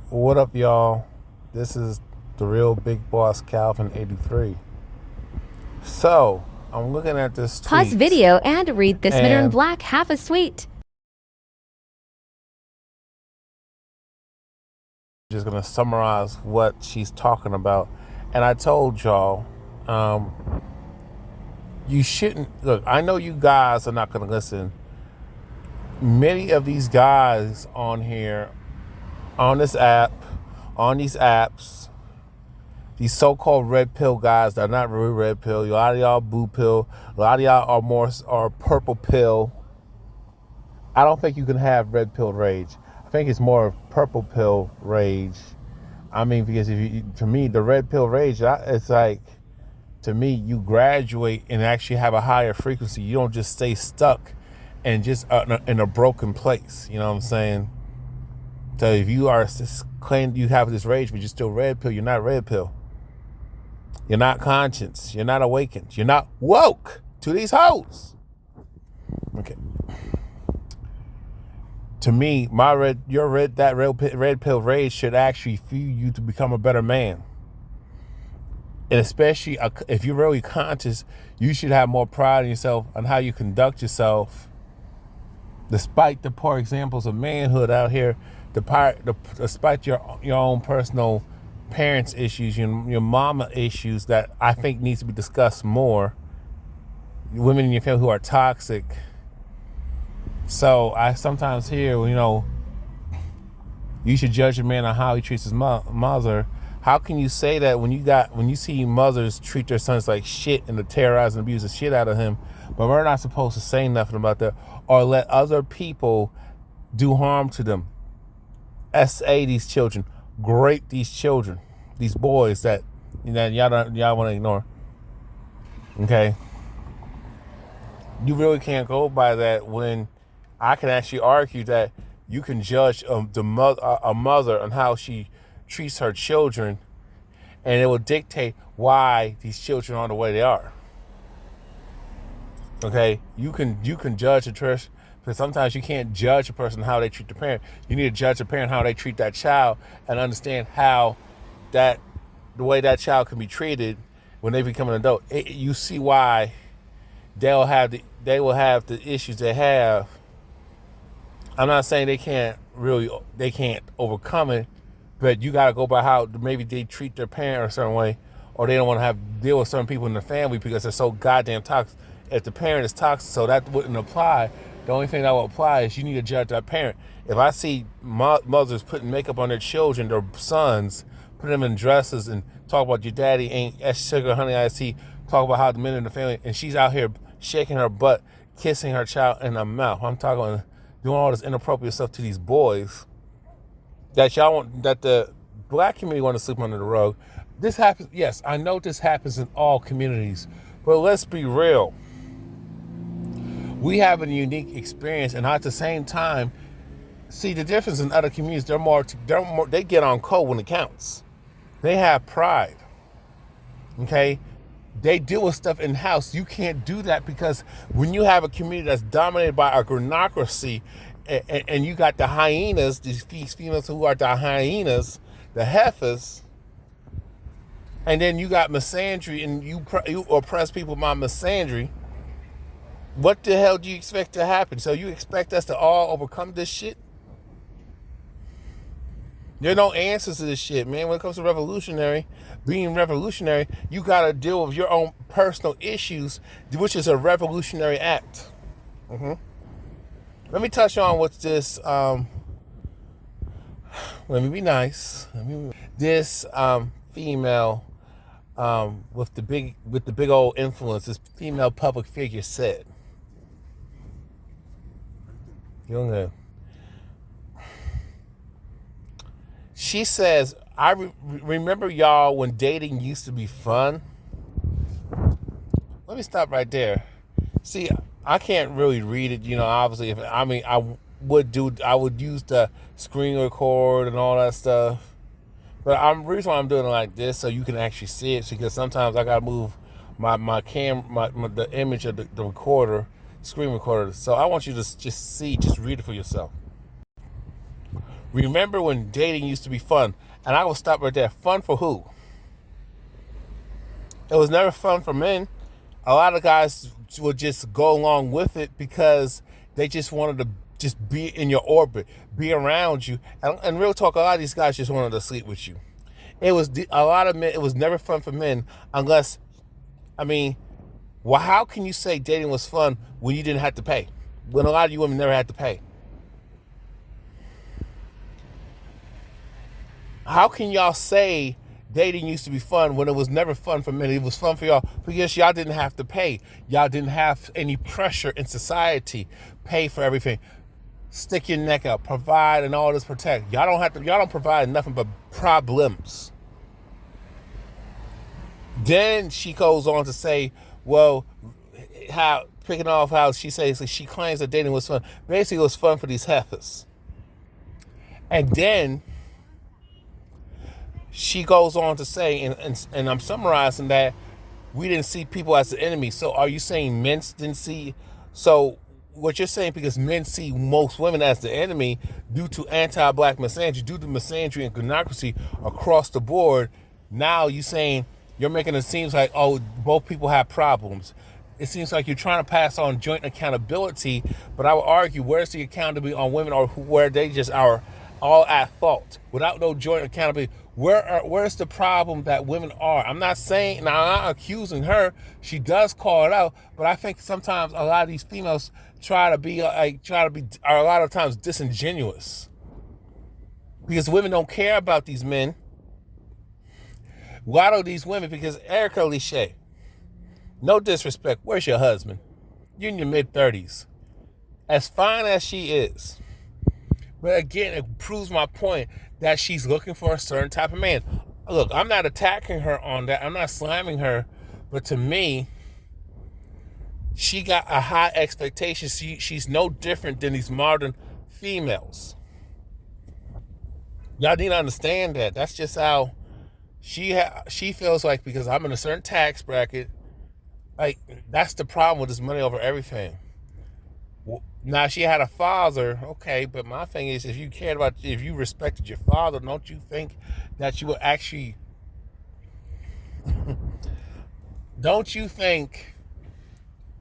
What up, y'all? This is the real big boss Calvin 83. So, I'm looking at this Pause tweet video and read This Minute in and Black half a sweet. just gonna summarize what she's talking about. And I told y'all, you shouldn't look. I know you guys are not gonna listen. Many of these guys on here, on this app, on these apps, these so-called red pill guys that are not really red pill. A lot of y'all blue pill. A lot of y'all are purple pill. I don't think you can have red pill rage. I think it's more purple pill rage. I mean, because to me, the red pill rage, it's like, to me, you graduate and actually have a higher frequency. You don't just stay stuck and just in a broken place. You know what I'm saying? So if you are claiming you have this rage, but you're still red pill, you're not red pill. You're not conscious. You're not awakened. You're not woke to these hoes. Okay. To me, that red pill rage should actually fuel you to become a better man. And especially if you're really conscious, you should have more pride in yourself on how you conduct yourself. Despite the poor examples of manhood out here, despite your own personal parents' issues, your mama issues that I think needs to be discussed more. Women in your family who are toxic. So I sometimes hear, you should judge a man on how he treats his mother. How can you say that when you see mothers treat their sons like shit and to terrorize and abuse the shit out of him, but we're not supposed to say nothing about that or let other people do harm to them? SA these children, grape these children, these boys that y'all want to ignore. Okay, you really can't go by that when I can actually argue that you can judge a mother on how she treats her children, and it will dictate why these children are the way they are. Okay, you can judge a church, but sometimes you can't judge a person how they treat the parent. You need to judge a parent how they treat that child and understand how the way that child can be treated when they become an adult. You see why they will have the issues they have. I'm not saying they can't overcome it, but you got to go by how maybe they treat their parent a certain way, or they don't want to deal with certain people in the family because they're so goddamn toxic. If the parent is toxic, so that wouldn't apply. The only thing that will apply is you need to judge that parent. If I see mothers putting makeup on their children, their sons, put them in dresses and talk about your daddy ain't as sugar honey I see, talk about how the men in the family, and she's out here shaking her butt, kissing her child in the mouth. I'm talking doing all this inappropriate stuff to these boys that the black community want to sweep under the rug. This happens. Yes, I know this happens in all communities, but let's be real. We have a unique experience, and at the same time, see the difference in other communities. They get on code when it counts. They have pride. Okay, they deal with stuff in house. You can't do that because when you have a community that's dominated by a granocracy, and you got the hyenas, these females who are the hyenas, the heifers, and then you got misandry, and you oppress people by misandry. What the hell do you expect to happen? So you expect us to all overcome this shit? There are no answers to this shit, man. When it comes to being revolutionary, you got to deal with your own personal issues, which is a revolutionary act. Let me touch on what's this. Let me be nice. This female with the big old influence, this female public figure said. You know, she says, I remember y'all when dating used to be fun. Let me stop right there. See, I can't really read it, obviously. I would use the screen record and all that stuff. But the reason why I'm doing it like this so you can actually see it, because sometimes I gotta move my the image of the recorder, screen recorder. So I want you to just read it for yourself. Remember when dating used to be fun? And I will stop right there. Fun for who? It was never fun for men. A lot of guys would just go along with it because they just wanted to just be in your orbit, be around you. And real talk, a lot of these guys just wanted to sleep with you. It was a lot of men. It was never fun for men unless, I mean, well, how can you say dating was fun when you didn't have to pay? When a lot of you women never had to pay. How can y'all say dating used to be fun when it was never fun for men? It was fun for y'all because y'all didn't have to pay. Y'all didn't have any pressure in society. Pay for everything. Stick your neck out. Provide and all this protect. Y'all don't provide nothing but problems. Then she goes on to say, well, picking off how she says she claims that dating was fun. Basically, it was fun for these heifers. And then she goes on to say, and I'm summarizing that, we didn't see people as the enemy. So are you saying men didn't see? So what you're saying, because men see most women as the enemy due to anti-black misandry, due to misandry and gynocracy across the board, now you're saying, you're making it seem like, oh, both people have problems. It seems like you're trying to pass on joint accountability, but I would argue, where's the accountability on women, or where they just are all at fault without no joint accountability? Where's the problem that women are? I'm not saying, now I'm not accusing her. She does call it out, but I think sometimes a lot of these females are a lot of times disingenuous because women don't care about these men. Why do these women? Because Erica Lachey, no disrespect, where's your husband? You're in your mid-30s. As fine as she is. But again, it proves my point that she's looking for a certain type of man. Look, I'm not attacking her on that. I'm not slamming her. But to me, she got a high expectation. She's no different than these modern females. Y'all need to understand that. That's just how she feels like, because I'm in a certain tax bracket. Like, that's the problem with this money over everything. Now, she had a father, okay, but my thing is, if you respected your father, don't you think that you would actually, don't you think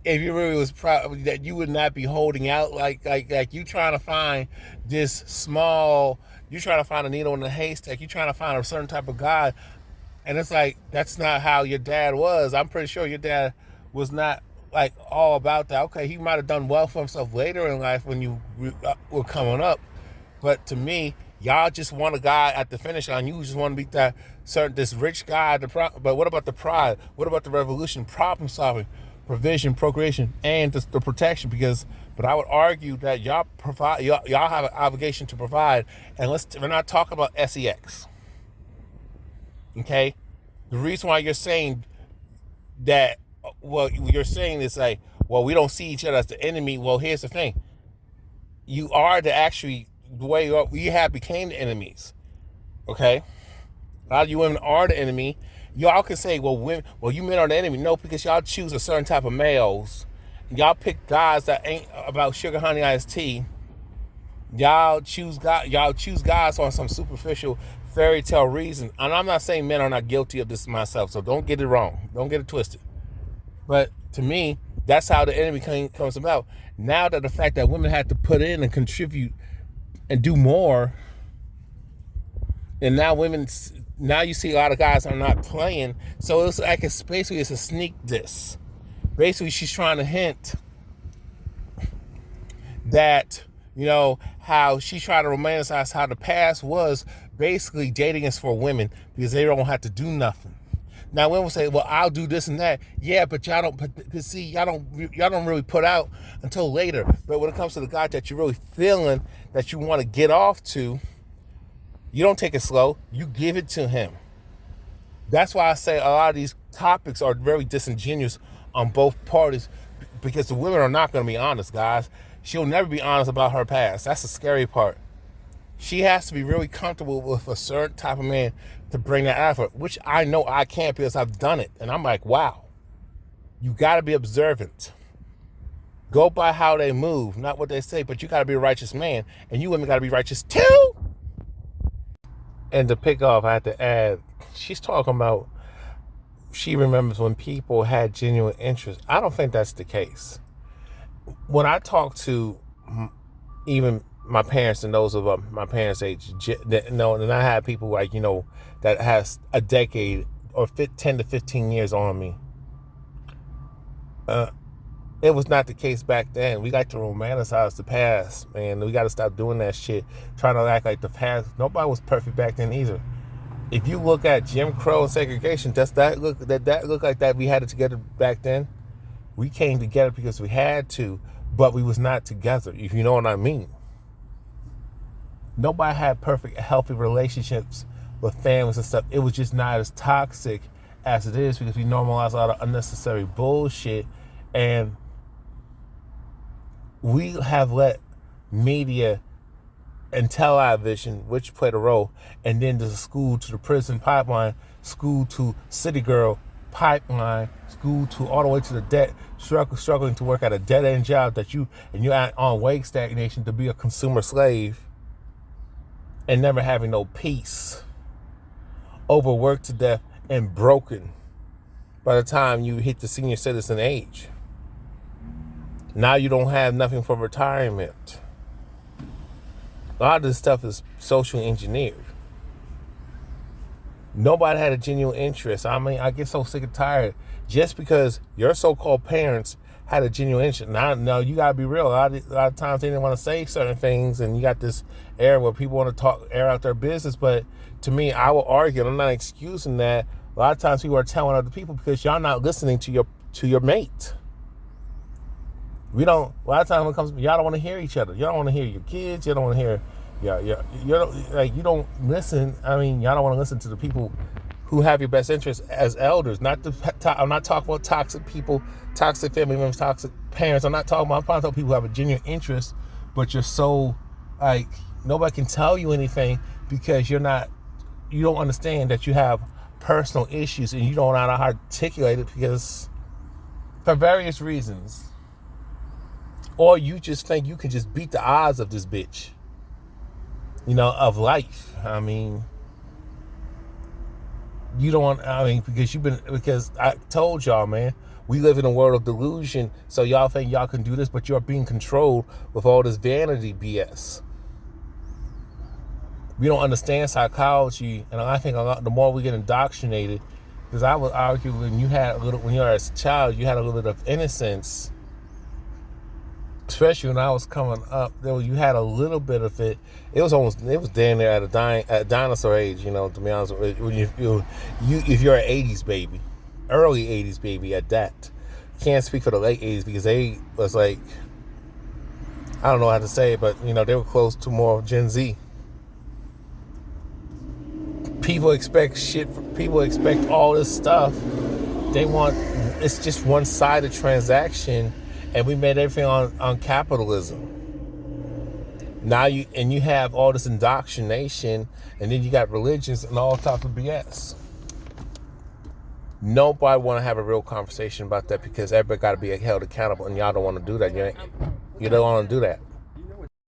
if you really was proud that you would not be holding out like you trying to find this small, you trying to find a needle in the haystack, you trying to find a certain type of guy, and it's like, that's not how your dad was. I'm pretty sure your dad was not like all about that. Okay, he might have done well for himself later in life when you were coming up, but to me, y'all just want a guy at the finish line. You just want to be this rich guy. But what about the pride? What about the revolution, problem solving, provision, procreation, and the protection? But I would argue that y'all have an obligation to provide. And we're not talking about sex. Okay, the reason why you're saying that, well, you're saying is like, well, we don't see each other as the enemy. Well, here's the thing: you are the way we have became the enemies. Okay, a lot of you women are the enemy. Y'all can say, well, you men are the enemy. No, because y'all choose a certain type of males. Y'all pick guys that ain't about sugar, honey, iced tea. Y'all choose guys on some superficial fairy tale reason. And I'm not saying men are not guilty of this myself, so don't get it wrong. Don't get it twisted. But to me, that's how the enemy comes about. Now that the fact that women have to put in and contribute and do more, and now you see a lot of guys are not playing. So it's like it's a sneak diss. Basically, she's trying to hint that, how she tried to romanticize how the past was. Basically, dating is for women because they don't have to do nothing. Now, women will say, well, I'll do this and that. Yeah, but y'all don't really put out until later. But when it comes to the guy that you're really feeling, that you want to get off to, you don't take it slow. You give it to him. That's why I say a lot of these topics are very disingenuous on both parties, because the women are not going to be honest, guys. She'll never be honest about her past. That's the scary part. She has to be really comfortable with a certain type of man to bring that out of her, which I know I can't because I've done it. And I'm like, wow, you got to be observant. Go by how they move, not what they say, but you got to be a righteous man. And you women got to be righteous too. And to pick off, I have to add, she's talking about she remembers when people had genuine interest. I don't think that's the case. When I talk to even my parents and those of my parents' age, and I have people like, that has a decade or 10 to 15 years on me. It was not the case back then. We like to romanticize the past, man. We got to stop doing that shit, trying to act like the past. Nobody was perfect back then either. If you look at Jim Crow and segregation, that look like that we had it together back then. We came together because we had to, but we was not together, if you know what I mean. Nobody had perfect, healthy relationships with families and stuff. It was just not as toxic as it is because we normalize a lot of unnecessary bullshit. And we have let media and television, which played a role, and then the school to the prison pipeline, school to city girl pipeline, school to all the way to the debt, struggling to work at a dead-end job that you're on wage stagnation to be a consumer slave and never having no peace, overworked to death and broken by the time you hit the senior citizen age. Now you don't have nothing for retirement. A lot of this stuff is socially engineered. Nobody had a genuine interest. I mean, I get so sick and tired. Just because your so-called parents had a genuine interest. Now you gotta be real. A lot of times they didn't want to say certain things, and you got this era where people want to air out their business. But to me, I will argue, and I'm not excusing that. A lot of times people are telling other people because y'all not listening to your mate. A lot of times when it comes, y'all don't want to hear each other. Y'all don't want to hear your kids. You don't want to hear, you don't listen. I mean, y'all don't want to listen to the people who have your best interests as elders. I'm not talking about toxic people, toxic family members, toxic parents. I'm talking about people who have a genuine interest, but you're so, nobody can tell you anything because you don't understand that you have personal issues and you don't know how to articulate it because for various reasons. Or you just think you can just beat the odds of this bitch, of life. I mean, because I told y'all, man, we live in a world of delusion. So y'all think y'all can do this, but you're being controlled with all this vanity BS. We don't understand psychology. And I think the more we get indoctrinated, because I would argue when you were a child, you had a little bit of innocence. Especially when I was coming up, you had a little bit of it. It was damn near at dinosaur age, to be honest with you. If you're an 80s baby, early 80s baby at that. Can't speak for the late 80s because they was like, I don't know how to say it, but they were close to more Gen Z. People expect all this stuff. It's just one-sided transaction. And we made everything on capitalism. Now you have all this indoctrination, and then you got religions and all types of BS. Nobody want to have a real conversation about that because everybody got to be held accountable, and y'all don't want to do that. You don't want to do that.